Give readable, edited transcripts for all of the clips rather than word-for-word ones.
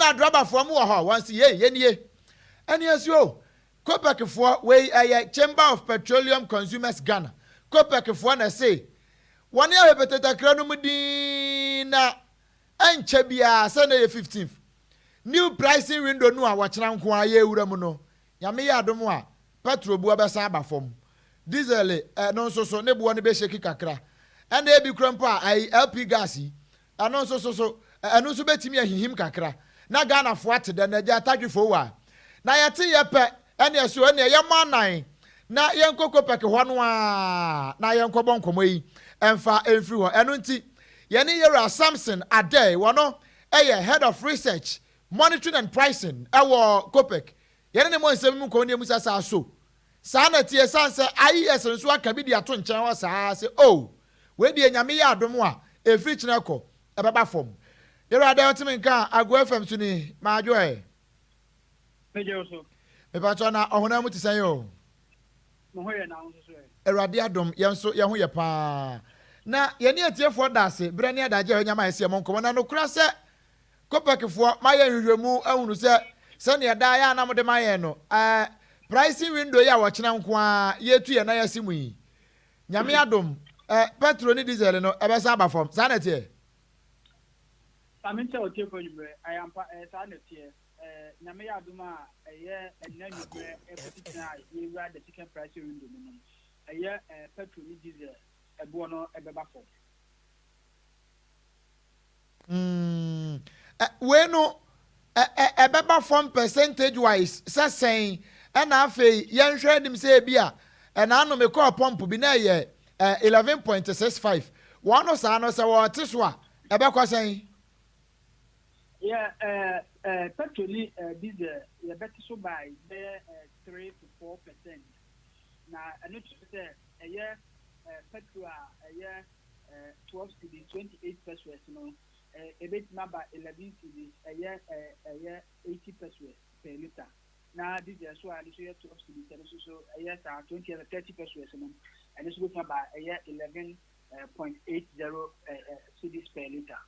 na draba for mu ho once ye nie ene asio COPEC for we Chamber of Petroleum Consumers Ghana COPEC for na say one year beteta kra no mudi na enche bia say na 15th new pricing window no a wachena nko aye ewura mu no yame ya adom a petrol bu abesa aba fom diesel no so ne bu ne be sheki kakra ena e bi krampo a LP gas ano so eno so betimi ahihim kakra na Ghana fo atede na ja tadwefo wa na yete yepe ene so ene ye manan na yenko COPEC ho no a na yenko bonkomo yi emfa emfiri ho eno nti ye ne yera Sampson Addae wono head of research monitoring and pricing ewo COPEC ye ne mo nsem mu ko ne mu sasa so saa na tie sanse IES nso aka bi di ato nchen wa saa se we di enyame ya adom a efiri chineko ebeba fom yera da otimi nka AGOO FM so ni ma adwo meje so me pa cho na ohona mu tisan yo mo hoye na nso so erade adom yenso ye ho ye pa na ye ne atiefo da ase bre ne adaje nyama ese mo nko na no kura se COPEC fo maye hwehwemu ahunu se ne da ya na mo de maye no pricing window ya wo chena nko a yetu ye na yasimu yi nyame adom petrol ni diesel no ebesa aba fom sa na tie amincha otie ko nyumre ayampa sa na tie nyame adom a enna nyumre epotitina yewura the chicken price window no petrol ni diesel ebo no ebeba fom we no ebeba fom percentage wise say na afei yenhwe nim say bia na anu me call pump bi na ye 11.65 one no sa no say what so a ebekwa say petrol diesel ye bet so by 3 to 4%. Na anu say petrol 12 cedis 28 pesos no ebet number 11 cedis 80 pesos per liter. Na diesel so ali so 12 cedis and so 20 30 pesos no and this goes number 11.80 cedis per liter.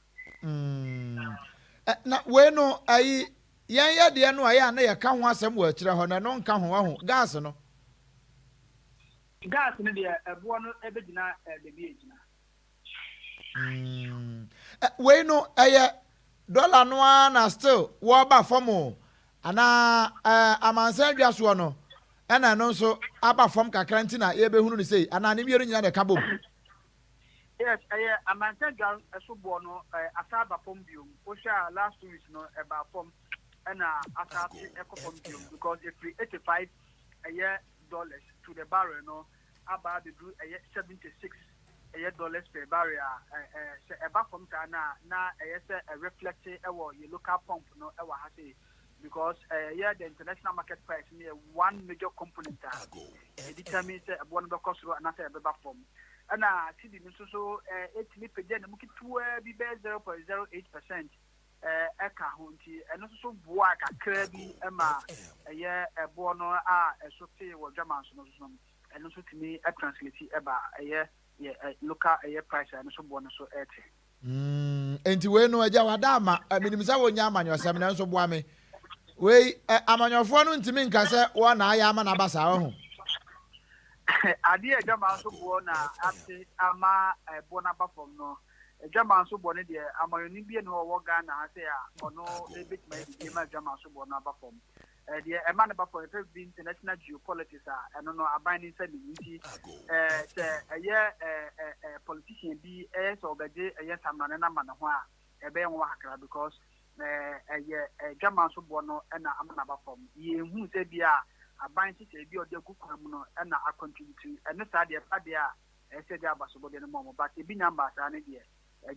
Na we no ayi yan ya de no aya na ya ka ho asem wa kire ho na no nka ho aho gas no de ebo no ebegina bebi egina we no dollar no na still wo ba fom ana amansan dwaso no na no so aba fom kakra ntina ye behunu ni sei ana ne miero nyina de kabom. Yes, amansan dwan esobo no asaba fom biom osha last 2 weeks no eba fom na asaba ekofom biom because if we 85 dollars to the barrel no about the do 76 dollars per barrel eba fom ta na say reflect your local pump no e wa ha say because the international market price near one major component it determines one the cost and say eba fom ana cd so etimi pege na muki tuwa bi be 0.08% eka ho nti eno so boa kakra bi ma ebo no a so te wo dwama so eno so timi translate eba local price eno so boa no so ete enti we no agya wadama minimisa wo nya amanyo asem na so boa me we amanyofo no ntimi nka se wo na aya ama na basa ho ade ejama so bo na ate ama bona bafom no ejama so bo ne de amayoni bie no wo Ghana ha se a ono ebit mai di ma ejama so bo na bafom de e ma na bafom e be international geopolitics a eno no aban ni se ni nti se politician bi so obeje samana na ma na ho a e be won hakra because ejama so bo no na ama na bafom ye hu se bia aban ti se bi ode kukura mu no na acontribute ene sa de pa de a se de abaso de no mo but e bi nyamba sa ne de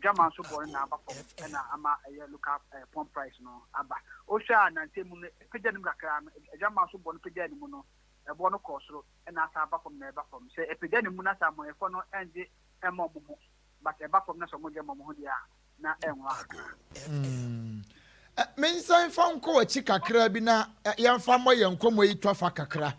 German so born na aba from na ama local pump price no aba o sha na ntemu no pege nim kakra no German so born pege nim no e bo no kosoro na asa aba from na eba from se e pege nim na sa mo e fo no enje e mo mo but eba from na so mo je mo ho dia na enwa mensan fam ko achi kakra bi na yemfa mo yenkomo yi tofa kakra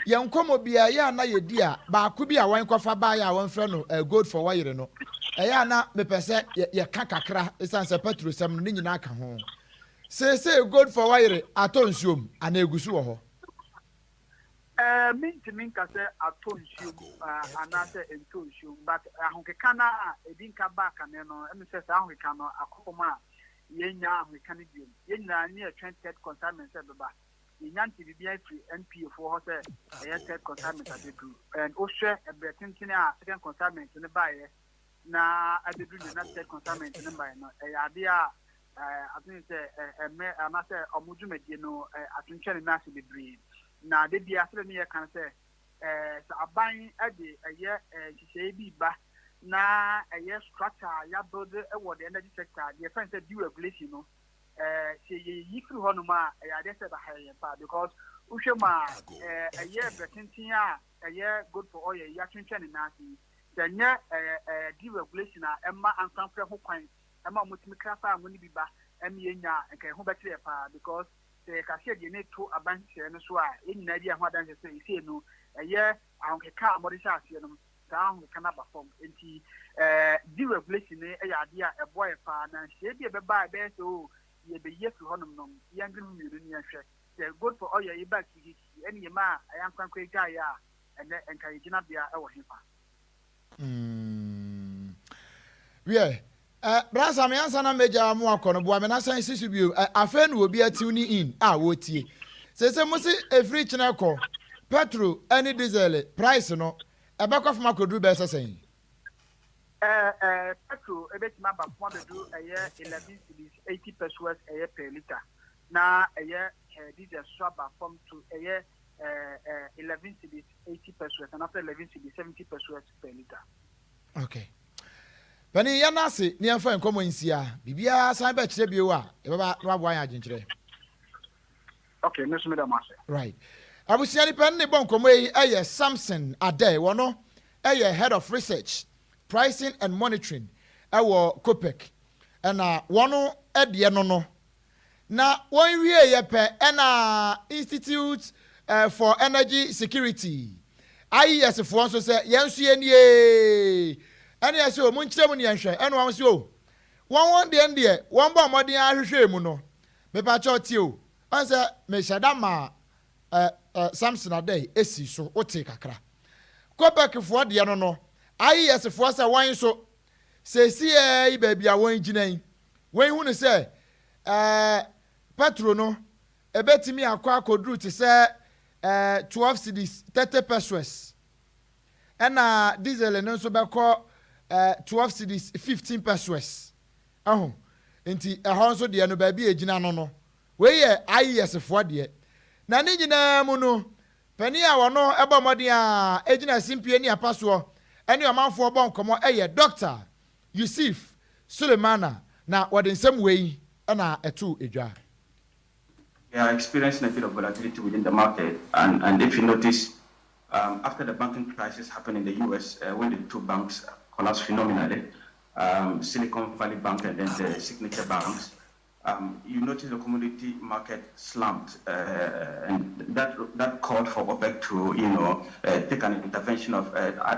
yenkomo bia ya na yedi a ba ko bi a wan kofa ba ya wan frɛ no gold for wire no ya na me pese ye ka kakra esan se petrol sem no nyina ka ho Say good for wire atonsium and egusu ho. Mean to mean can say atonsium and I say entonsium, but Nkawkaw a dinka back and then and says Nkawkaw a coma yenya we can do yenya near 20th consignment said baba. Yanti BBI free NP for her a third consignment at the group and Osha a Bretintina second consignment in the buyer. Now I did not third consignment in the buyer. A idea I think a master of Mujumet, you know, attention nasi be breed. Now they be after me can say a buying a day a year she say be back. Now a year structure ya build the energy sector, the friends that do regulation, you know. She yiku honoma I just said a higher part because Ushama a year Bretintia a year good for all your attention in nasi. Then yeah deregulation Emma and Sanfra who coin Emma Mutimikafa Muniba Emiena and can home back because the cashier you need to a bunch and so in Nadia what I say you no a year Nkawkaw Modisha down we cannot perform into deregulation a idea a boy pan and she be a buy there so you be yet to honor young union they're good for all your back any ma I am quite guy and can you not be our Yeah. Brasa me ansa na meja mu akono bo me na san sisu bio afa no obi atuni in wotie se mo se efri china ko petrol any diesel price no e be kof makodru be sesen petrol e be tima ba fo be do 11 cedis 80 pesos per liter na diesel swap from to 11 cedis 80 pesos and after 11 cedis 70 pesos per liter. Okay. Pani ya nase ni amfa enkomo nsia bibia san ba kire bio a e baba no abo an agenkyere. Okay, Miss Madam. Right. Abusia ni pen ne bon komo yi Sampson Addae wono head of research, pricing and monitoring wo COPEC. Na wono de no na won wie ye pe na Institute for Energy Security. IES for so say yensu ye nie ene yesi o munchire mu ne yanhwe ene won se o won de won ba modin ahwehwe mu no me pa cha otie o on se me shada ma Sampson Addae esi so ote kakra COPEC fo de no IES fo se wan so se si e ba bia won ginan wen hu ne se petrol no ebetimi akwa akodru te se 12 cedis 30 pesos ena diesel no so be ko 12 cedis 15 pesos enti ehon so de no ba bi egina no we ye IES fo de na ni gina mu no pani a wono eba modin a egina simpie ni apaso ene omanfo bo nkomo Dr. Yusuf Sulemana na wode nsem we na etu edwa. We are experiencing a bit of volatility within the market, and if you notice, after the banking crisis happened in the US, when the two banks collapsed phenomenally, Silicon Valley Bank and then the signature banks, you notice the commodity market slumped, and that called for OPEC to, take an intervention of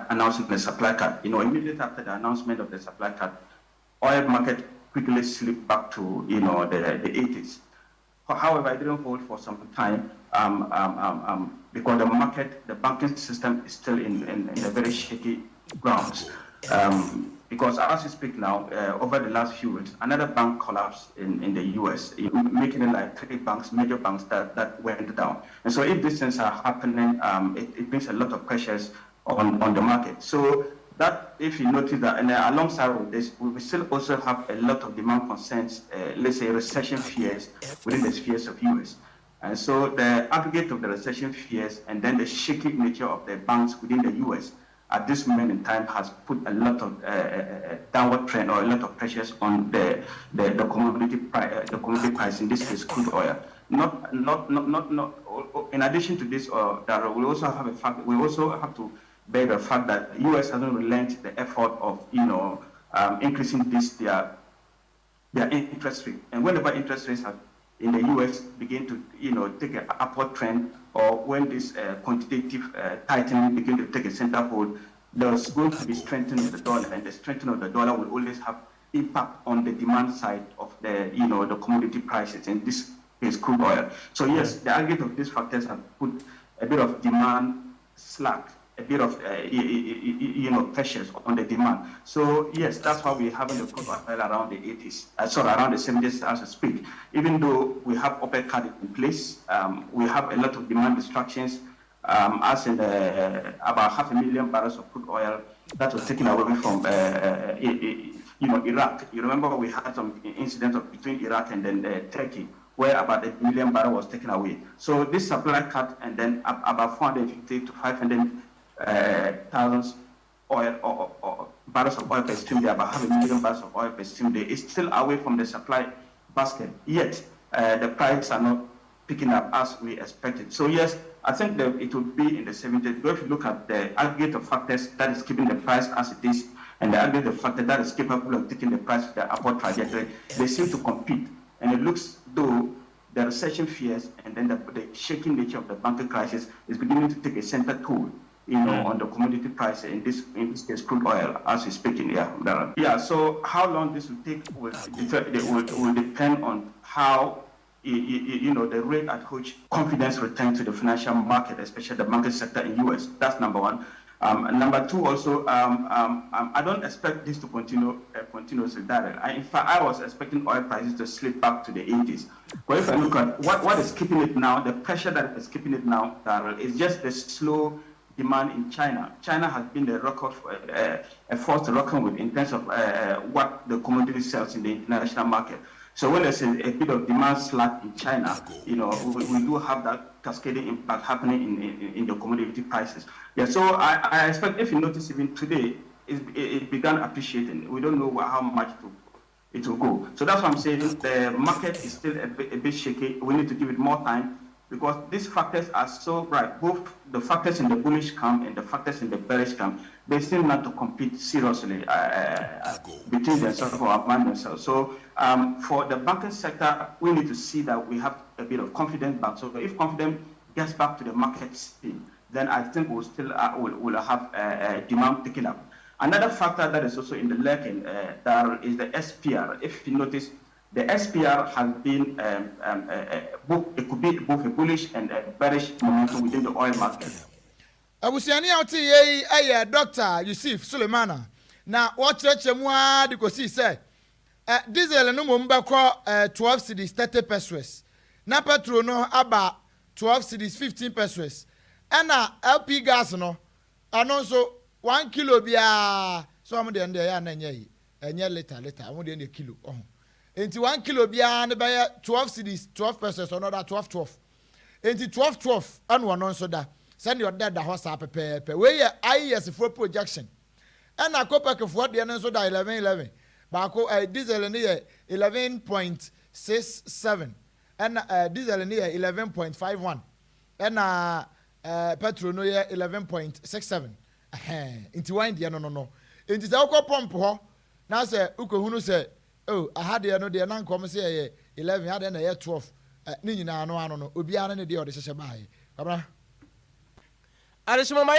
announcing the supply cut. Immediately after the announcement of the supply cut, oil market quickly slipped back to, the 80s. However, it didn't hold for some time because the banking system is still in a very shaky grounds. Because as we speak now, over the last few weeks, another bank collapsed in the US, making it like 3 banks, major banks that went down. And so if these things are happening, it brings a lot of pressures on the market. So that, if you notice that, and alongside with this, we still also have a lot of demand concerns, let's say recession fears within the spheres of US. And so the aggregate of the recession fears and then the shaky nature of the banks within the US at this moment in time has put a lot of downward trend or a lot of pressures on the commodity price, in this case crude oil. Not. In addition to this, that we also have a fact. We also have to bear the fact that the U.S. hasn't relented the effort of increasing their interest rate. And whenever interest rates have in the U.S. begin to take an upward trend, or when this quantitative tightening begin to take a center hold, there's going to be strengthening of the dollar, and the strengthening of the dollar will always have impact on the demand side of the the commodity prices, in this case crude oil. So yes, the aggregate of these factors have put a bit of demand slack, a bit of pressures on the demand. So yes, that's why we're having the crude oil around the 80s, around the 70s as we speak. Even though we have OPEC card in place, we have a lot of demand distractions, as in about 500,000 barrels of crude oil that was taken away from Iraq. You remember we had some incidents between Iraq and then Turkey, where about 1 million barrels was taken away. So this supply cut, and then about 450 to 500,000 barrels of oil per stream day, about 500,000 barrels of oil per stream day, is still away from the supply basket. Yet the prices are not picking up as we expected. So yes, I think that it will be in the 70s. But if you look at the aggregate of factors that is keeping the price as it is, and the aggregate of factor that is capable of taking the price to the upward trajectory, they seem to compete. And it looks though the recession fears and then the shaking nature of the banking crisis is beginning to take a center toll, on the commodity price, in this case crude oil, as we're speaking. So how long this will take will depend on how the rate at which confidence returns to the financial market, especially the banking sector in US. That's number one. Number two, also, I don't expect this to continue continuously. In fact, I was expecting oil prices to slip back to the 80s. But if I look at what is keeping it now, the pressure that is keeping it now, Darrell, is just the slow demand in China. China has been the record for a force to reckon with in terms of what the commodity sells in the international market. So when there's a bit of demand slack in China, we do have that cascading impact happening in the commodity prices. Yeah, so I expect, if you notice, even today, it began appreciating. We don't know how much it will go. So that's what I'm saying. The market is still a bit shaky. We need to give it more time, because these factors are so bright. Both the factors in the bullish camp and the factors in the bearish camp, they seem not to compete seriously between themselves or among themselves. So for the banking sector, we need to see that we have a bit of confidence back. So if confidence gets back to the market speed, then I think we'll still will have demand picking up. Another factor that is also in the lurking there is the SPR. If you notice, the SPR has been it could be both a bullish and a bearish momentum within the oil market. Abusiani out here, Dr. Yusuf Suleimana. Now, what church and because he said, diesel no mumba 12 cedis 30 pesos. Na petrol no about 12 cedis 15 pesos. And LP gas no, and also 1 kilo bia. So I'm the end there and liter. I'm the kilo. Into 1 kilo bia and buy 12 cedis 12 pesos or another 12. Into 12 and one on soda. Send your dad the horse up where I as a full projection. And I COPEC for the answer 11. But diesel in here 11.67 and diesel in here 11.51 and petrol no here 11.67. Into wine the no. Into the alcohol pump now say Ukohunu say, oh, I had the no the nan come say 11 had then 12. Nina no Obiana the day or the Shabbai. Additional my